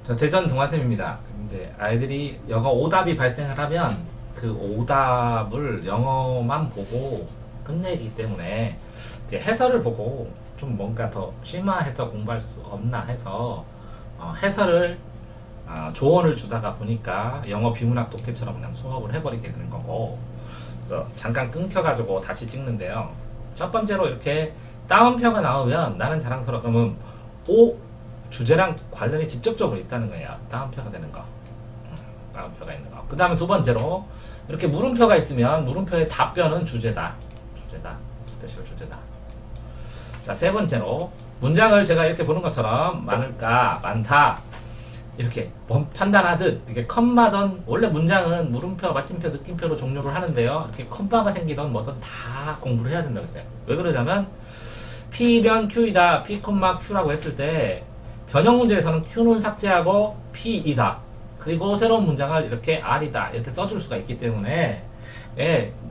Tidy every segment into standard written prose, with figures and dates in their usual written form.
저 대전 동아쌤입니다. 근데 아이들이 영어 오답이 발생을 하면 그 오답을 영어만 보고 끝내기 때문에 이제 해설을 보고 좀 뭔가 더 심화해서 공부할 수 없나 해서 해설을 조언을 주다가 보니까 영어 비문학 독해처럼 그냥 수업을 해버리게 되는 거고, 그래서 잠깐 끊겨가지고 다시 찍는데요. 첫 번째로 이렇게 다운표가 나오면 나는 자랑스러워. 그러면 주제랑 관련이 직접적으로 있다는 거예요. 다운표가 되는 거. 다운표가 있는 거. 그 다음에 두 번째로 이렇게 물음표가 있으면 물음표의 답변은 주제다. 스페셜 주제다. 자, 세 번째로 문장을 제가 이렇게 보는 것처럼 많을까, 많다. 이렇게 판단하듯 이렇게 컴마던, 원래 문장은 물음표, 마침표, 느낌표로 종료를 하는데요. 이렇게 컴마가 생기던 뭐든 다 공부를 해야 된다고 했어요. 왜 그러냐면 P변 Q이다, P, Q라고 했을 때 변형 문제에서는 Q는 삭제하고 P이다. 그리고 새로운 문장을 이렇게 R이다. 이렇게 써줄 수가 있기 때문에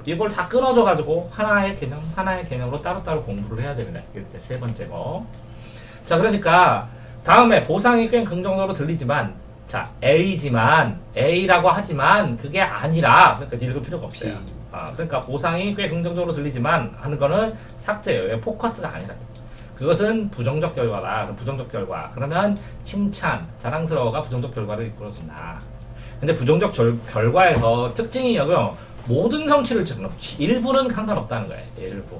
이걸 다 끊어줘가지고 하나의 개념으로 따로따로 공부를 해야 됩니다. 이게 세 번째고. 자, 그러니까 다음에 보상이 꽤 긍정적으로 들리지만, 자, A라고 하지만 그게 아니라, 그러니까 읽을 필요가 없어요. 그러니까 보상이 꽤 긍정적으로 들리지만 하는 거는 삭제예요. 포커스가 아니라. 그것은 부정적 결과다. 부정적 결과. 그러면 칭찬, 자랑스러워가 부정적 결과를 이끌어준다. 근데 부정적 결과에서 특징이 여기요. 모든 성취를 일부는 상관없다는 거예요. 일부.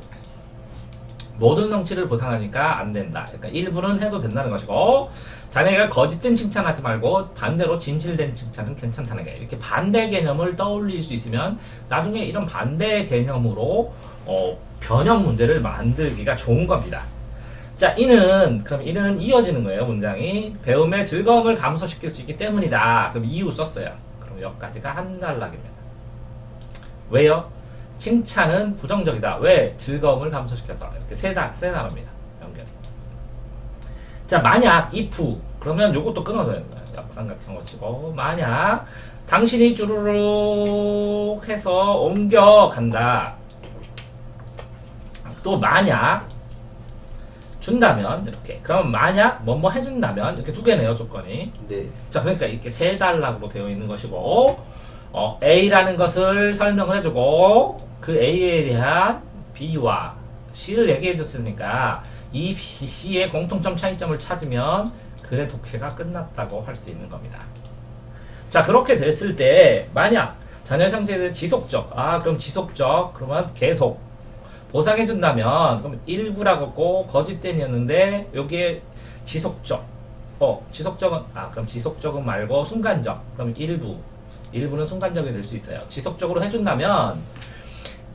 모든 성취를 보상하니까 안 된다. 그러니까 일부는 해도 된다는 것이고, 자네가 거짓된 칭찬하지 말고 반대로 진실된 칭찬은 괜찮다는 거예요. 이렇게 반대 개념을 떠올릴 수 있으면 나중에 이런 반대 개념으로 변형 문제를 만들기가 좋은 겁니다. 자, 그럼 이는 이어지는 거예요. 문장이 배움의 즐거움을 감소시킬 수 있기 때문이다. 그럼 이유 썼어요. 그럼 여기까지가 한 단락입니다. 왜요? 칭찬은 부정적이다. 왜? 즐거움을 감소시켜서. 이렇게 세 단어입니다. 연결이. 자, 만약 if 그러면 요것도 끊어져야 되는 거예요. 역삼각형으로 치고, 만약 당신이 쭈루룩 해서 옮겨간다. 또 만약 준다면 이렇게. 그럼 만약 뭐뭐 해준다면 이렇게 두 개네요, 조건이. 네. 자, 그러니까 이렇게 세 단락으로 되어 있는 것이고, A라는 것을 설명을 해주고 그 A에 대한 B와 C를 얘기해 줬으니까 이 B, C의 공통점 차이점을 찾으면 글의 독해가 끝났다고 할 수 있는 겁니다. 자, 그렇게 됐을 때 만약 자녀의 상태에 대해 지속적, 그럼 지속적, 그러면 계속 보상해 준다면 그럼 일부라고 거짓된이었는데 여기에 지속적, 지속적은 그럼 지속적은 말고 순간적, 그럼 일부는 순간적이 될 수 있어요. 지속적으로 해준다면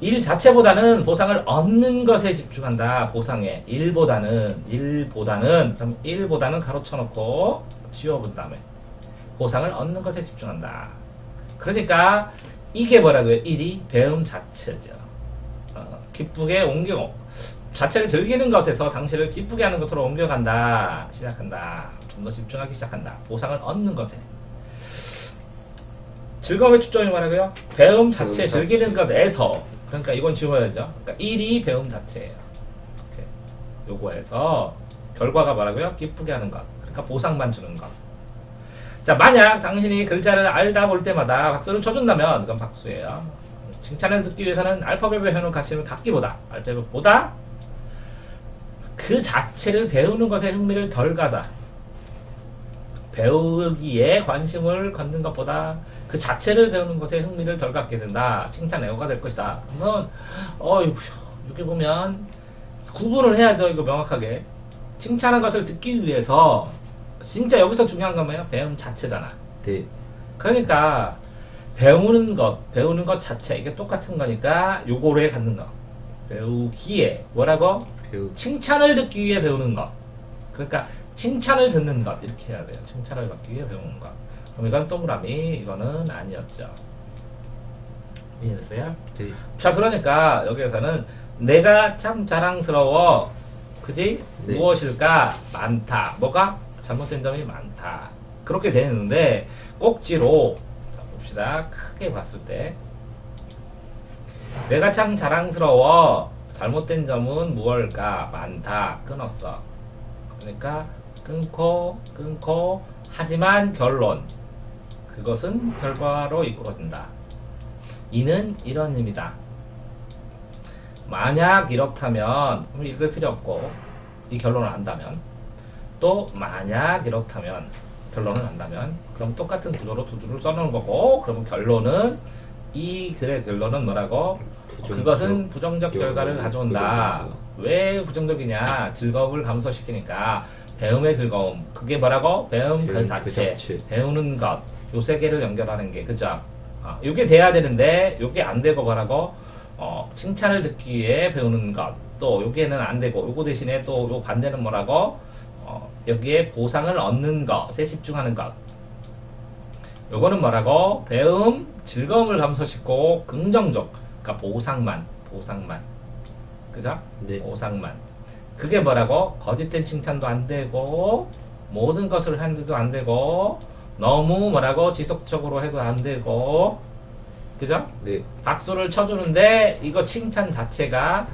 일 자체보다는 보상을 얻는 것에 집중한다. 보상에 일보다는 그럼 일보다는 가로쳐놓고 지워본 다음에 보상을 얻는 것에 집중한다. 그러니까 이게 뭐라고요? 일이 배움 자체죠. 기쁘게 옮기고 자체를 즐기는 것에서 당신을 기쁘게 하는 것으로 옮겨간다. 시작한다. 좀 더 집중하기 시작한다. 보상을 얻는 것에. 즐거움의 초점이 뭐라고요? 배움 자체, 즐기는 것에서. 그러니까 이건 지워야죠. 그러니까 일이 배움 자체예요. 이렇게. 요거에서 결과가 뭐라고요? 기쁘게 하는 것. 그러니까 보상만 주는 것. 자, 만약 당신이 글자를 알아볼 때마다 박수를 쳐준다면 그건 박수예요. 칭찬을 듣기 위해서는 알파벳을 해놓은 가심을 갖기보다, 알파벳보다 그 자체를 배우는 것에 흥미를 덜 가다. 배우기에 관심을 갖는 것보다 그 자체를 배우는 것에 흥미를 덜 갖게 된다. 칭찬 애호가 될 것이다. 그러면 이렇게 보면 구분을 해야죠. 이거 명확하게. 칭찬한 것을 듣기 위해서 진짜 여기서 중요한 건 뭐예요? 배움 자체잖아. 네. 그러니까 배우는 것 자체 이게 똑같은 거니까 요거를 갖는 거. 배우기에 뭐라고? 칭찬을 듣기 위해 배우는 것. 그러니까 칭찬을 듣는 것 이렇게 해야 돼요. 칭찬을 받기 위해 배우는 것. 그럼 이건 동그라미, 이거는 아니었죠. 이해됐어요? 네. 자, 그러니까 여기에서는 내가 참 자랑스러워. 그지? 네. 무엇일까? 많다. 뭐가? 잘못된 점이 많다. 그렇게 되는데 꼭지로 자, 봅시다. 크게 봤을 때 내가 참 자랑스러워. 잘못된 점은 무엇일까? 많다. 끊었어. 그러니까 끊고 하지만 결론. 그것은 결과로 이끌어진다. 이는 이런 의미다. 만약 이렇다면 읽을 필요 없고 이 결론을 안다면 또 만약 이렇다면 결론을 안다면 그럼 똑같은 구조로 두 줄을 써놓은 거고 그러면 결론은 이 글의 결론은 뭐라고? 그것은 부정적 결과를 가져온다. 왜 부정적이냐? 즐거움을 감소시키니까 배움의 즐거움. 그게 뭐라고? 배움 그 자체. 배우는 것. 요 세 개를 연결하는 게 그죠? 요게 돼야 되는데 요게 안 되고 뭐라고? 칭찬을 듣기 위해 배우는 것. 또 요게는 안 되고 요거 대신에 또 요 반대는 뭐라고? 여기에 보상을 얻는 것에 집중하는 것. 요거는 뭐라고? 배움, 즐거움을 감소시키고 긍정적. 그러니까 보상만. 그죠? 네. 보상만. 그게 뭐라고? 거짓된 칭찬도 안 되고 모든 것을 한데도 안 되고 너무 뭐라고? 지속적으로 해도 안 되고 그죠? 네. 박수를 쳐주는데 이거 칭찬 자체가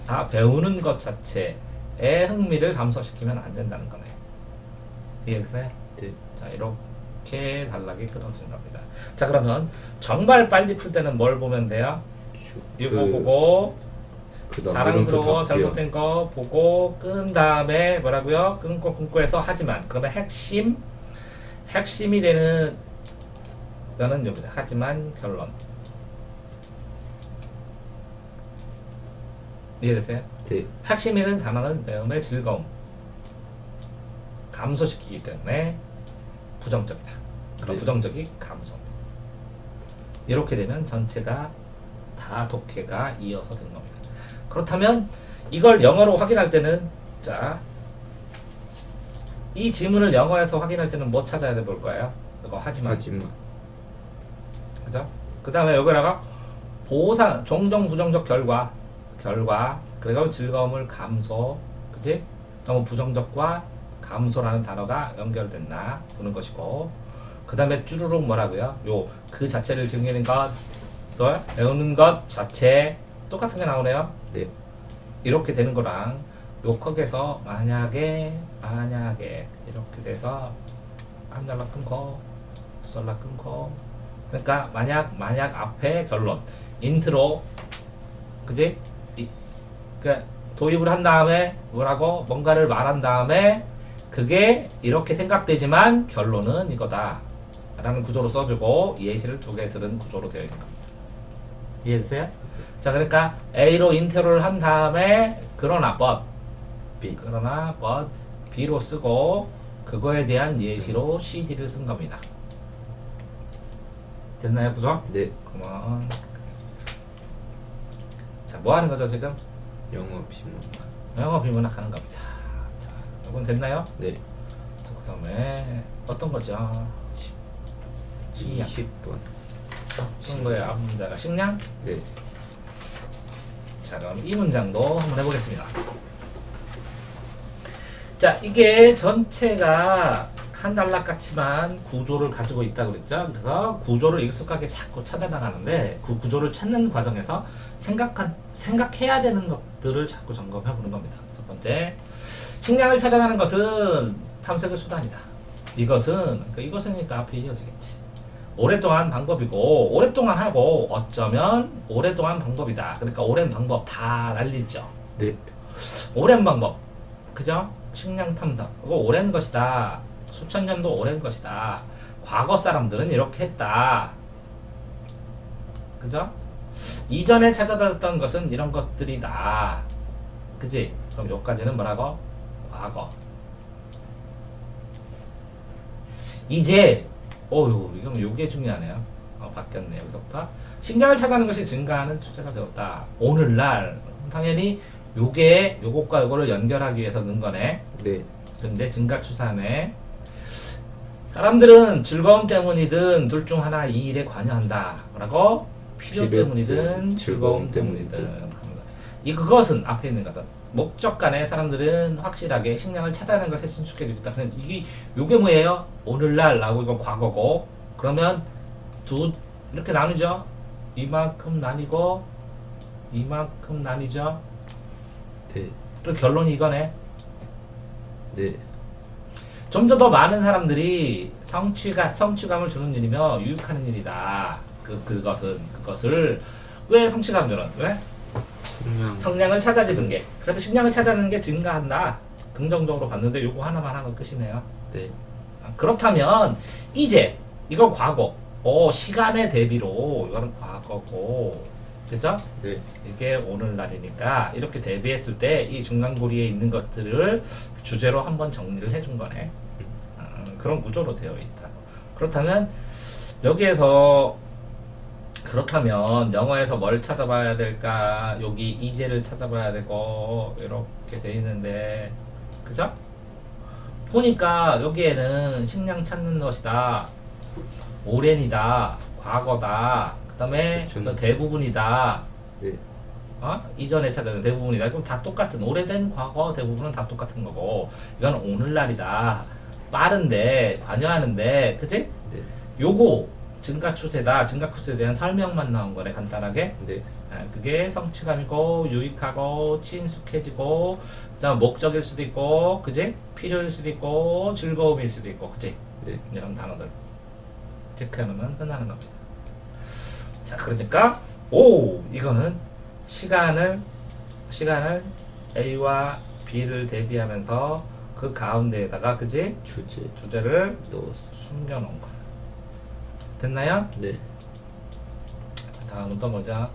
다 배우는 것 자체에 흥미를 감소시키면 안 된다는 거네. 이해되세요? 네. 자, 이렇게 단락이 끊어진 겁니다. 자, 그러면 정말 빨리 풀 때는 뭘 보면 돼요? 이거 보고 자랑스러워 잘못된 거 보고 끈 다음에 뭐라고요? 끊고 해서 하지만 그러면 핵심이 되는 거는 여기다. 하지만 결론. 이해되세요? 네. 핵심이 되는 단어는 배움의 즐거움. 감소시키기 때문에 부정적이다. 그럼 네. 부정적이 감소. 이렇게 되면 전체가 다 독해가 이어서 된 겁니다. 그렇다면 이걸 영어로 확인할 때는 자, 이 지문을 영어에서 확인할 때는 뭐 찾아야 될 거예요? 이거 하지만. 그죠? 그 다음에 여기다가 보상, 종종 부정적 결과. 그리고 즐거움을 감소. 그치? 너무 부정적과 감소라는 단어가 연결됐나 보는 것이고. 그 다음에 쭈루룩 뭐라고요? 그 자체를 즐기는 것, 또 배우는 것 자체. 똑같은 게 나오네요. 네. 이렇게 되는 거랑 요컷에서 만약에 이렇게 돼서 한 달락 끊고 두 달락 끊고 그러니까 만약 앞에 결론 인트로 그지? 그러니까 도입을 한 다음에 뭐라고 뭔가를 말한 다음에 그게 이렇게 생각되지만 결론은 이거다 라는 구조로 써주고 예시를 두 개 들은 구조로 되어 있는 겁니다. 이해되세요? 자, 그러니까 A로 인테로를 한 다음에 그러나 but B로 쓰고 그거에 대한 예시로 CD를 쓴 겁니다. 됐나요, 구조? 네. 그만. 자, 뭐 하는 거죠, 지금? 영어 비문학 하는 겁니다. 자, 이건 됐나요? 네. 자, 그 다음에 어떤 거죠? 식량. 20번. 어떤 거예요, 앞 문자가? 식량? 네. 자, 그럼 이 문장도 한번 해보겠습니다. 자, 이게 전체가 한 단락 같지만 구조를 가지고 있다고 그랬죠. 그래서 구조를 익숙하게 자꾸 찾아나가는데 그 구조를 찾는 과정에서 생각해야 되는 것들을 자꾸 점검해 보는 겁니다. 첫 번째, 식량을 찾아가는 것은 탐색의 수단이다. 이것은니까 앞에 이어지겠지. 오랫동안 방법이고 오랫동안 하고 어쩌면 오랫동안 방법이다. 그러니까 오랜 방법 다 날리죠. 네. 오랜 방법, 그죠? 식량 탐사 그거 오랜 것이다. 수천 년도 오랜 것이다. 과거 사람들은 이렇게 했다. 그죠? 이전에 찾아다녔던 것은 이런 것들이다. 그지? 그럼 여기까지는 뭐라고? 과거. 이제 이건 요게 중요하네요. 바뀌었네. 여기서부터 식량을 찾아가는 것이 증가하는 추세가 되었다. 오늘날 당연히 요것과 요거를 연결하기 위해서 넣은 거네. 네. 근데 증가 추세네. 사람들은 즐거움 때문이든 둘 중 하나 이 일에 관여한다. 뭐라고? 필요 때문이든 즐거움 때문이든. 그것은 앞에 있는 것은 목적 간에 사람들은 확실하게 식량을 찾아내는 것에 친숙해지고 있다. 근데 요게 뭐예요? 오늘날 라고 이건 과거고 그러면 이렇게 나누죠? 이만큼 나뉘고 이만큼 나뉘죠? 네. 또 결론이 이거네. 네. 좀 더 많은 사람들이 성취감을 주는 일이며 유익하는 일이다. 그것을 왜 성취감 주는? 왜? 성량을 찾아지는 게. 그러면 식량을 찾아내는 게 증가한다. 긍정적으로 봤는데 요거 하나만 하면 끝이네요. 네. 그렇다면 이제 이건 과거. 시간의 대비로 이거는 과거고, 그죠? 네. 이게 오늘날이니까 이렇게 대비했을 때 이 중간고리에 있는 것들을 주제로 한번 정리를 해준 거네. 그런 구조로 되어 있다. 그렇다면 여기에서 그렇다면 영어에서 뭘 찾아봐야 될까? 여기 이제를 찾아봐야 되고 이렇게 돼 있는데, 그죠? 보니까 여기에는 식량 찾는 것이다, 오랜이다, 과거다, 그 다음에 그렇죠. 대부분이다, 네. 이전에 찾아낸 대부분이다. 그럼 다 똑같은, 오래된 과거 대부분은 다 똑같은 거고, 이건 오늘날이다, 빠른데 관여하는데, 그치? 네. 요거 증가 추세다. 증가 추세에 대한 설명만 나온 거네, 간단하게. 네. 그게 성취감이고 유익하고 친숙해지고, 자 목적일 수도 있고, 그지? 필요일 수도 있고, 즐거움일 수도 있고, 그지? 네. 이런 단어들 체크해놓으면 끝나는 겁니다. 자, 그러니까 이거는 시간을 A와 B를 대비하면서 그 가운데에다가, 그지? 주제를 넣었어. 숨겨놓은 거야. 됐나요? 네. 다음은 또 뭐죠?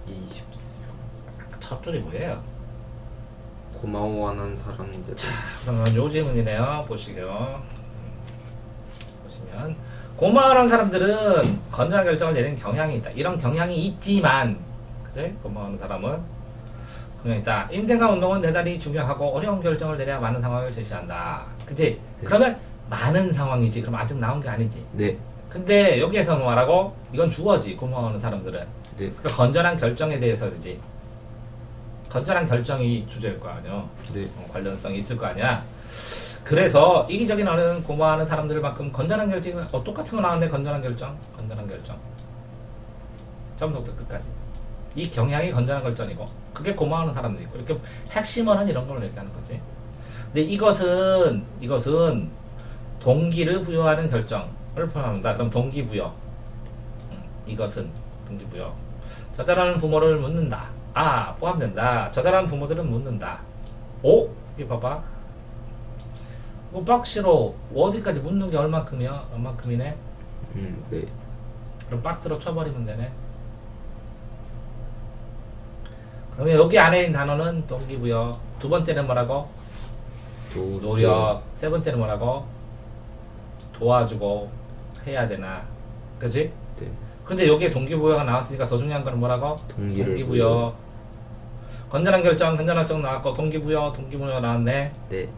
20. 첫 줄이 뭐예요? 고마워하는 사람들. 그러면 요 질문이네요. 보시면 고마워하는 사람들은 건전한 결정을 내리는 경향이 있다. 이런 경향이 있지만, 그치? 고마워하는 사람은 경향이 있다. 인생과 운동은 대단히 중요하고 어려운 결정을 내려야 많은 상황을 제시한다. 그치? 네. 그러면 많은 상황이지. 그럼 아직 나온 게 아니지. 네. 근데 여기에서 말하고 이건 주어지. 고마워하는 사람들은. 네. 그러니까 건전한 결정에 대해서지. 건전한 결정이 주제일 거 아니야. 네. 관련성이 있을 거 아니야. 그래서 이기적인 어른 고마워하는 사람들만큼 건전한 결정은 똑같은 거 나왔네. 건전한 결정. 처음부터 끝까지. 이 경향이 건전한 결정이고, 그게 고마워하는 사람도 있고, 이렇게 핵심어는 이런 걸 얘기하는 거지. 근데 이것은 동기를 부여하는 결정을 포함한다. 그럼 동기부여. 이것은 동기부여. 저자라는 부모를 묻는다. 포함된다. 저자라는 부모들은 묻는다. 이게 봐봐. 박스로 어디까지 묻는 게 얼마큼이네? 네. 그럼 박스로 쳐버리면 되네. 그러면 여기 안에 있는 단어는 동기부여. 두 번째는 뭐라고? 노력. 세 번째는 뭐라고? 도와주고 해야 되나? 그치? 네. 근데 여기에 동기부여가 나왔으니까 더 중요한 거는 뭐라고? 동기부여. 건전한 결정 나왔고, 동기부여 나왔네. 네.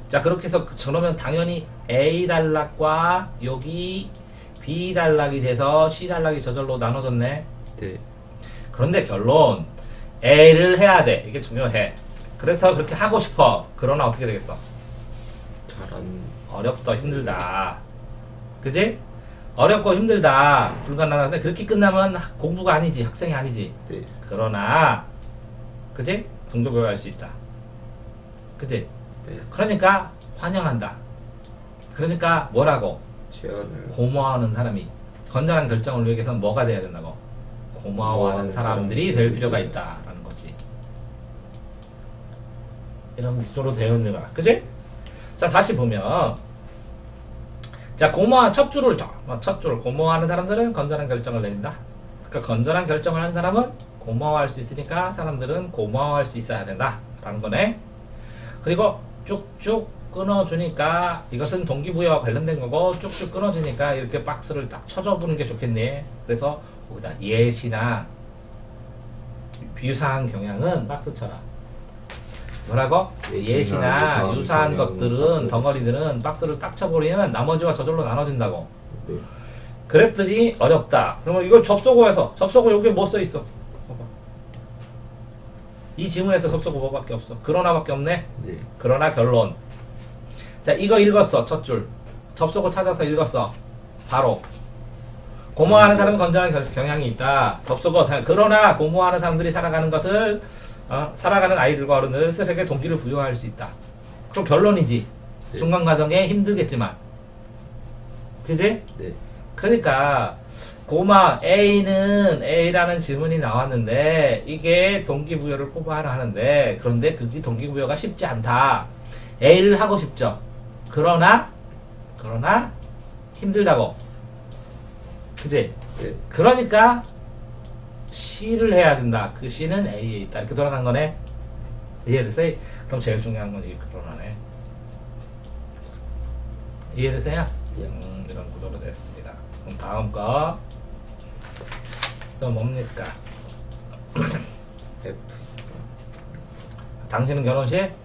자, 그렇게 해서 그러면 당연히 A 단락과 여기 B 단락이 돼서 C 단락이 저절로 나눠졌네. 네. 그런데 결론, A를 해야 돼. 이게 중요해. 그래서 그렇게 하고 싶어. 그러나 어떻게 되겠어? 어렵다, 힘들다. 그지? 어렵고 힘들다, 불가능하다. 그렇게 끝나면 공부가 아니지, 학생이 아니지. 네. 그러나, 그지? 동기부여할 수 있다. 그지? 네. 그러니까 환영한다. 그러니까 뭐라고? 제안을. 고마워하는 사람이 건전한 결정을 위해서는 뭐가 돼야 된다고? 고마워하는 사람들이 될 필요가 있다라는 거지. 이런 구조로 되어 있는 거야. 그지? 자, 다시 보면, 자, 첫 줄 고마워하는 사람들은 건전한 결정을 내린다. 그러니까 건전한 결정을 한 사람은 고마워할 수 있으니까 사람들은 고마워할 수 있어야 된다 라는 거네. 그리고 쭉쭉 끊어주니까 이것은 동기부여와 관련된 거고, 쭉쭉 끊어주니까 이렇게 박스를 딱 쳐줘보는 게 좋겠네. 그래서 거기다 예시나 유사한 경향은 박스 쳐라. 뭐라고? 예시나 유사한 것들은, 덩어리들은 박스를 딱 쳐버리면 나머지와 저절로 나눠진다고. 네. 그랬더니 어렵다. 그러면 이걸 접속어에서, 접속어 여기에 뭐 써있어? 봐봐. 이 지문에서 접속어 뭐밖에 없어? 그러나밖에 없네? 네. 그러나 결론. 자, 이거 읽었어. 첫 줄. 접속어 찾아서 읽었어. 바로. 고마워하는 사람은 건전한 경향이 있다. 접속어. 그러나 고마워하는 사람들이 살아가는 것을 살아가는 아이들과 어른들에게 동기를 부여할 수 있다. 그럼 결론이지. 네. 중간 과정에 힘들겠지만, 그지? 네. 그러니까 고마 A라는 질문이 나왔는데 이게 동기부여를 포괄하라 하는데 그런데 그게 동기부여가 쉽지 않다. A를 하고 싶죠. 그러나 힘들다고. 그지? 네. 그러니까 C를 해야 된다. 그 C는 A에 있다. 이렇게 돌아간 거네. 이해됐어요? 그럼 제일 중요한 건 이 그러나네. 이해되세요? 예. 이런 구도로 됐습니다. 그럼 다음 거. 또 뭡니까? F. 당신은 결혼식? F.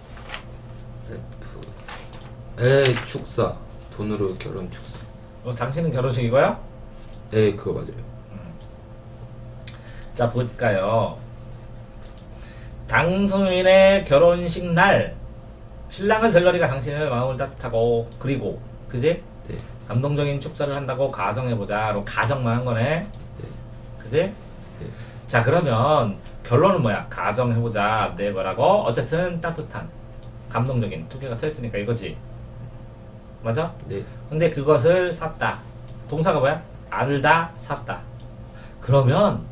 에 축사. 돈으로 결혼 축사. 당신은 결혼식이고요? 에 그거 맞아요. 자, 볼까요? 당신의 결혼식 날 신랑은 들러리가 당신의 마음을 따뜻하고 그리고 그지? 네. 감동적인 축사를 한다고 가정해보자. 그럼 가정만 한 거네. 네. 그지? 네. 자, 그러면 결론은 뭐야? 가정해보자. 네, 뭐라고? 어쨌든 따뜻한 감동적인 두 개가 틀렸으니까 이거지. 맞아? 네. 근데 그것을 샀다. 동사가 뭐야? 알다, 샀다. 그렇다면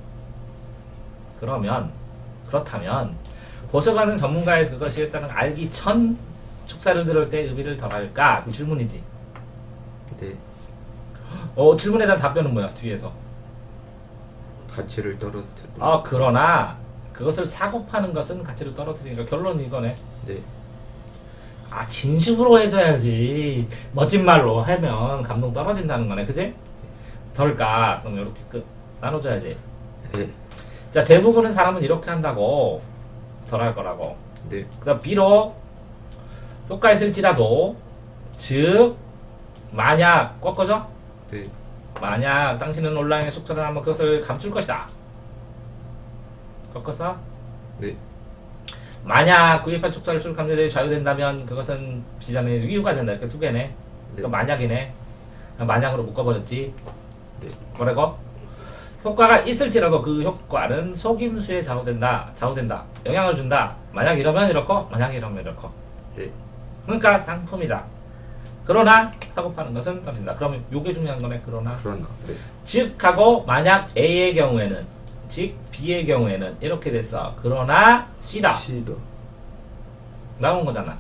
보석하는 전문가의 그것이었다는 알기 전 축사를 들을 때 의미를 더할까? 그 질문이지. 네. 질문에 대한 답변은 뭐야? 뒤에서. 가치를 떨어뜨려. 그러나 그것을 사고 파는 것은 가치를 떨어뜨리니까 결론은 이거네. 네. 진심으로 해줘야지. 멋진 말로 하면 감동 떨어진다는 거네. 그지? 덜까? 그럼 이렇게 나눠줘야지. 네. 자, 대부분의 사람은 이렇게 한다고. 덜 할 거라고. 네. 그 다음, 비록 효과 있을지라도, 즉, 만약, 꺾어져? 네. 만약 당신은 온라인에 숙소를 하면 그것을 감출 것이다. 꺾어서? 네. 만약 구입한 축사를 줄 감정에 좌우된다면 그것은 비자는 이유가 된다. 이렇게 두 개네. 네. 그러니까 만약이네. 만약으로 묶어버렸지. 네. 뭐라고? 효과가 있을지라도 그 효과는 속임수에 좌우된다. 영향을 준다. 만약 이러면 이렇고, 만약 이러면 이렇고. 네. 그러니까 상품이다. 그러나 사고 파는 것은 떨어진다. 그러면 요게 중요한 거네. 그러나. 네. 즉 하고 만약 A의 경우에는 즉 B의 경우에는 이렇게 됐어. 그러나 C다. 시다. 나온 거잖아.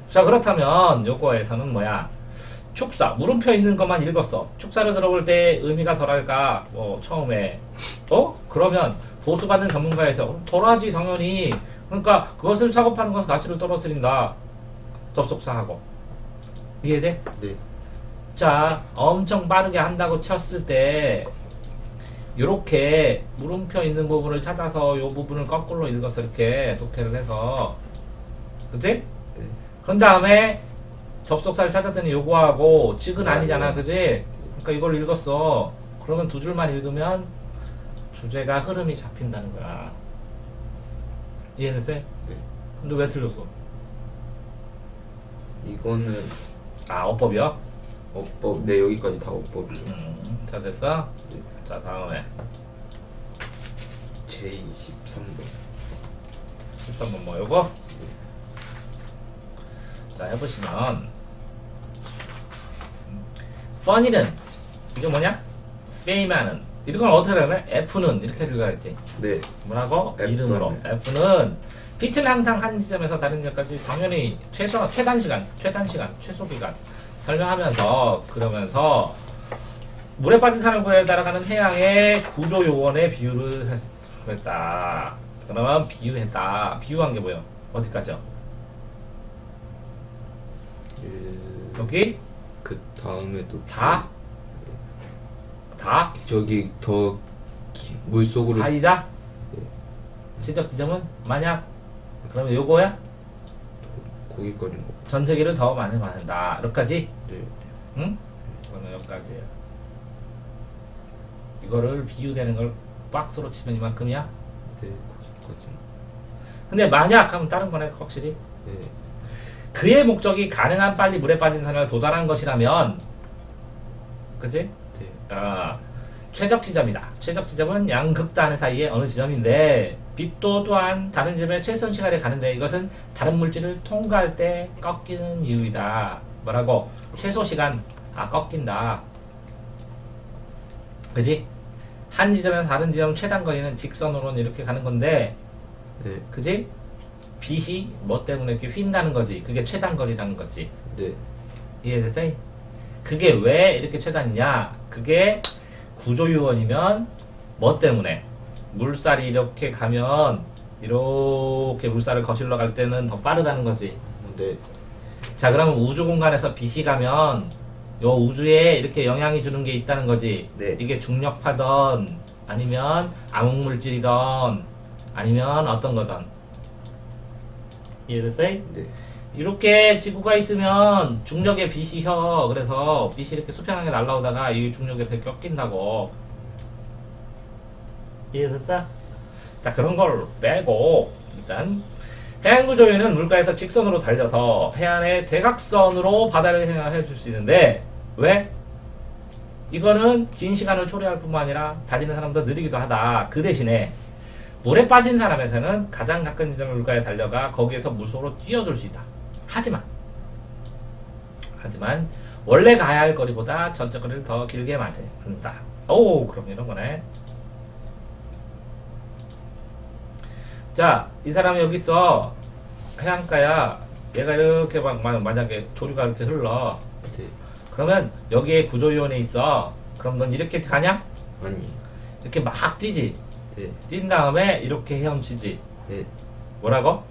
자, 그렇다면 요거에서는 뭐야? 축사 물음표 있는 것만 읽었어. 축사를 들어볼 때 의미가 덜할까? 처음에 그러면 보수받은 전문가에서 덜하지 당연히. 그러니까 그것을 사고 파는 것은 가치를 떨어뜨린다. 접속사하고. 이해돼? 네. 자, 엄청 빠르게 한다고 쳤을 때 요렇게 물음표 있는 부분을 찾아서 요 부분을 거꾸로 읽어서 이렇게 독해를 해서, 그치? 네. 그런 다음에 접속사를 찾았더니 요거하고 즉은 아, 아니잖아. 네. 그지? 그러니까 이걸 읽었어. 그러면 두 줄만 읽으면 주제가 흐름이 잡힌다는 거야. 이해됐어요? 네. 근데 왜 틀렸어? 이거는 어법이요? 어법. 네, 여기까지 다 어법이죠. 자, 됐어? 네. 자, 다음에 J13번. 13번 뭐 요거? 자, 해보시면 funny는 이게 뭐냐? fame하는 이런 걸 어떻게 하면 F는 이렇게 읽어야지. 네. 뭐라고? F는. 이름으로 F는 빛은 항상 한 지점에서 다른 지점까지 당연히 최단 시간, 최소 기간 설명하면서 그러면서 물에 빠진 산을 구해 따라가는 해양의 구조 요원의 비유를 했다. 그러면 비유했다. 비유한 게 뭐예요? 어디까지요? 여기? 그 다음에도 다? 저기 더 물속으로. 사이다? 네. 최적 지점은 만약 그러면 요거야? 고깃거리 뭐. 전세기를 더 많이 받는다. 여기까지? 네. 응? 그러면 여기까지야. 이거를 비유되는 걸 박스로 치면 이만큼이야? 네. 거기까지. 근데 만약 하면 다른 거네 확실히. 네. 그의 목적이 가능한 빨리 물에 빠진 산을 도달한 것이라면, 그치? 네. 최적 지점이다. 최적 지점은 양극단 사이의 어느 지점인데 빛도 또한 다른 지점에 최선 시간에 가는데 이것은 다른 물질을 통과할 때 꺾이는 이유이다. 뭐라고? 최소 시간 꺾인다. 그지? 한 지점에서 다른 지점 최단 거리는 직선으로는 이렇게 가는 건데, 네. 그지? 빛이 뭐 때문에 이렇게 휜다는 거지. 그게 최단 거리라는 거지. 네. 이해됐어? 그게 왜 이렇게 최단이냐? 그게 구조유원이면 뭐 때문에? 물살이 이렇게 가면 이렇게 물살을 거슬러 갈 때는 더 빠르다는 거지. 네. 자, 그러면 우주 공간에서 빛이 가면 요 우주에 이렇게 영향이 주는 게 있다는 거지. 네. 이게 중력파던 아니면 암흑물질이던 아니면 어떤 거든. 이해됐어? 네. 이렇게 지구가 있으면 중력에 빛이 혀. 그래서 빛이 이렇게 수평하게 날아오다가 이 중력에 이렇게 꺾인다고. 이해됐어? 자, 그런 걸 빼고 일단 해안구조유는 물가에서 직선으로 달려서 해안의 대각선으로 바다를 향해 줄 수 있는데 왜? 이거는 긴 시간을 초래할 뿐만 아니라 달리는 사람도 느리기도 하다. 그 대신에 물에 빠진 사람에서는 가장 가까운 지점의 물가에 달려가 거기에서 물속으로 뛰어들 수 있다. 하지만 원래 가야 할 거리보다 전적 거리를 더 길게 만든다. 오, 그럼 이런 거네. 자, 이 사람이 여기 있어. 해안가야. 얘가 이렇게 만약에 조류가 이렇게 흘러. 네. 그러면 여기에 구조위원회 있어. 그럼 넌 이렇게 가냐? 아니. 이렇게 막 뛰지. 네. 뛴 다음에 이렇게 헤엄치지. 네. 뭐라고?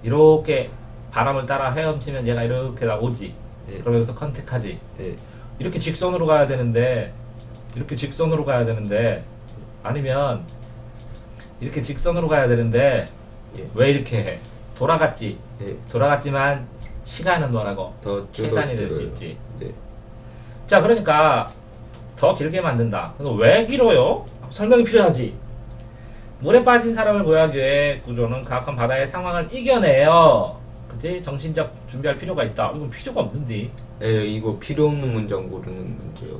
이렇게 바람을 따라 헤엄치면 얘가 이렇게 나오지. 네. 그럼 여기서 컨택하지. 네. 이렇게 직선으로 가야 되는데 아니면 이렇게 직선으로 가야 되는데 예. 왜 이렇게 해? 돌아갔지. 네. 돌아갔지만 시간은 뭐라고? 더 최단이 될 수 줄어들어요. 있지. 네. 자, 그러니까 더 길게 만든다. 그래서 왜 길어요? 설명이 필요하지. 물에 빠진 사람을 구하기 위해 구조는 가혹한 바다의 상황을 이겨내요. 그치? 정신적 준비할 필요가 있다. 이건 필요가 없는데. 이거 필요 없는 문장 고르는 문제요.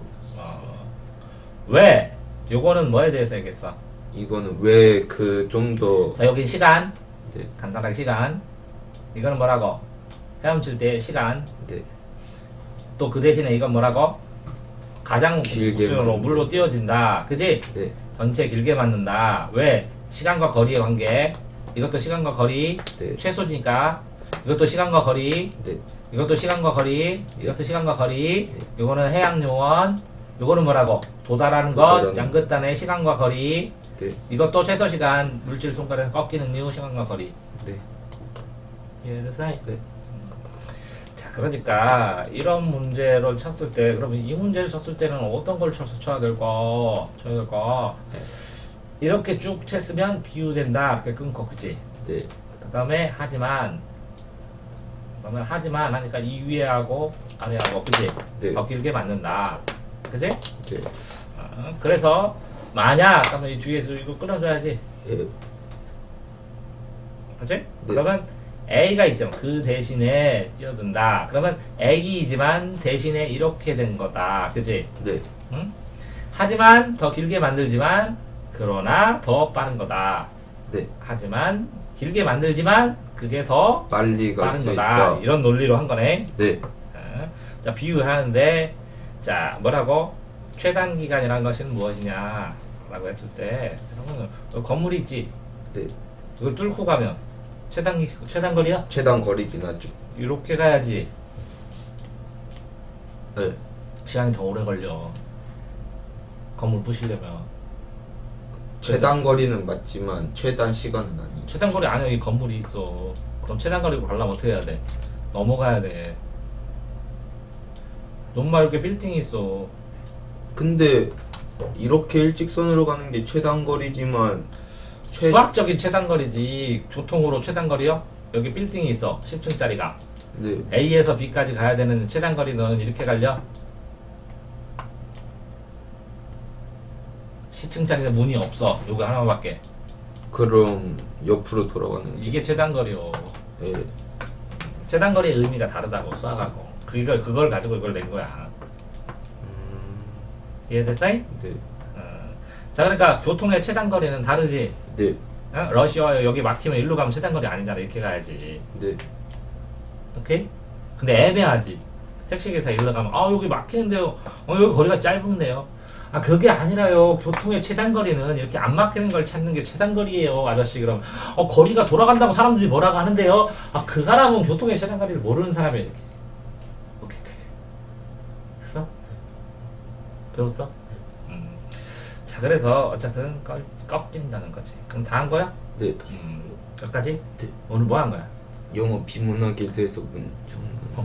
왜? 요거는 뭐에 대해서 얘기했어? 이거는 왜 그 좀 더 자, 여기 시간. 네. 간단하게 시간. 이거는 뭐라고? 헤엄칠 때 시간. 네. 또 그 대신에 이건 뭐라고? 가장 길게 우수로 맞는다. 물로 뛰어진다. 그지? 네. 전체 길게 맞는다. 왜? 시간과 거리의 관계. 이것도 시간과 거리. 네. 최소니까. 이것도 시간과 거리. 네. 이것도 시간과 거리. 이것도 시간과 거리. 네. 요거는 해양 요원. 요거는 뭐라고? 도달하는 것. 도달하는 양끝단의 시간과 거리. 네. 이것도 최소 시간. 물질 통과해서 꺾이는 이유 시간과 거리. 네. 이해됐어? 네. 자, 그러니까 이런 문제를 쳤을 때, 그러면 이 문제를 쳤을 때는 어떤 걸 쳐야 될까? 이렇게 쭉 쳤으면 비유된다. 이렇게 끊고, 그치? 네. 그 다음에 그러면 하지만 하니까 이 위에하고 아래하고, 그치? 네. 더 길게 맞는다. 그치? 네. 그래서 만약 그러면 이 뒤에서 이거 끊어줘야지. 네. 그치? 그러면 A가 있죠. 그 대신에 뛰어든다. 그러면 A이지만 대신에 이렇게 된 거다. 그치? 네. 응? 하지만 더 길게 만들지만 그러나 더 빠른 거다. 네. 하지만 길게 만들지만 그게 더 빨리 갈 빠른 수 거다. 있다. 이런 논리로 한 거네. 네. 자, 비유를 하는데 자, 뭐라고? 최단 기간이라는 것은 무엇이냐? 라고 했을 때 그러면 건물이 있지. 네. 이걸 뚫고 가면 최단 거리야? 최단 거리긴 하죠. 이렇게 가야지. 네. 시간이 더 오래 걸려. 건물 부시려면. 최단 거리는 맞지만 최단 시간은 아니죠. 최단 거리 안에 이 건물이 있어. 그럼 최단 거리로 가려면 어떻게 해야 돼? 넘어가야 돼. 너무 이렇게 빌딩이 있어. 근데 이렇게 일직선으로 가는 게 최단 거리지만 수학적인 최단 거리지. 교통으로 최단 거리요? 여기 빌딩이 있어. 10층짜리가. 네. A에서 B까지 가야 되는 최단 거리 너는 이렇게 갈려? 10층짜리는 문이 없어. 요거 하나밖에. 그럼 옆으로 돌아가는 게. 이게 최단 거리요. 네. 최단 거리의 의미가 다르다고 수학하고. 그걸 가지고 이걸 낸 거야. 이해됐어? 네. 자, 그러니까 교통의 최단 거리는 다르지. 네. 러시아 여기 막히면 일로 가면 최단거리 아니잖아. 이렇게 가야지. 네. 오케이? 근데 애매하지. 택시기사 일로 가면 여기 막히는데요. 여기 거리가 짧은데요. 그게 아니라요. 교통의 최단거리는 이렇게 안 막히는 걸 찾는 게 최단거리예요, 아저씨. 그럼 거리가 돌아간다고 사람들이 뭐라고 하는데요. 그 사람은 교통의 최단거리를 모르는 사람이야. 이렇게. 오케이. 됐어? 배웠어? 자, 그래서 어쨌든 꺾인다는 거지. 그럼 다 한 거야? 네. 여기까지? 네. 오늘 뭐 한 거야? 영어 비문학에 대해서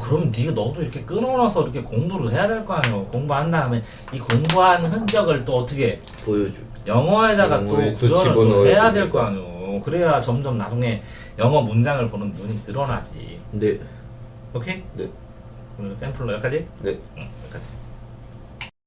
그러면 네가 너도 이렇게 끊어놔서 이렇게 공부를 해야 될 거 아니야. 공부한 다음에 이 공부한 흔적을 또 어떻게 보여줘. 영어에다가 영어에 또 또 구현을 또 집어넣어야 해야 될 되니까. 거 아니야. 그래야 점점 나중에 영어 문장을 보는 눈이 늘어나지. 네. 오케이? 네. 오늘 샘플로 여기까지? 네. 여기까지.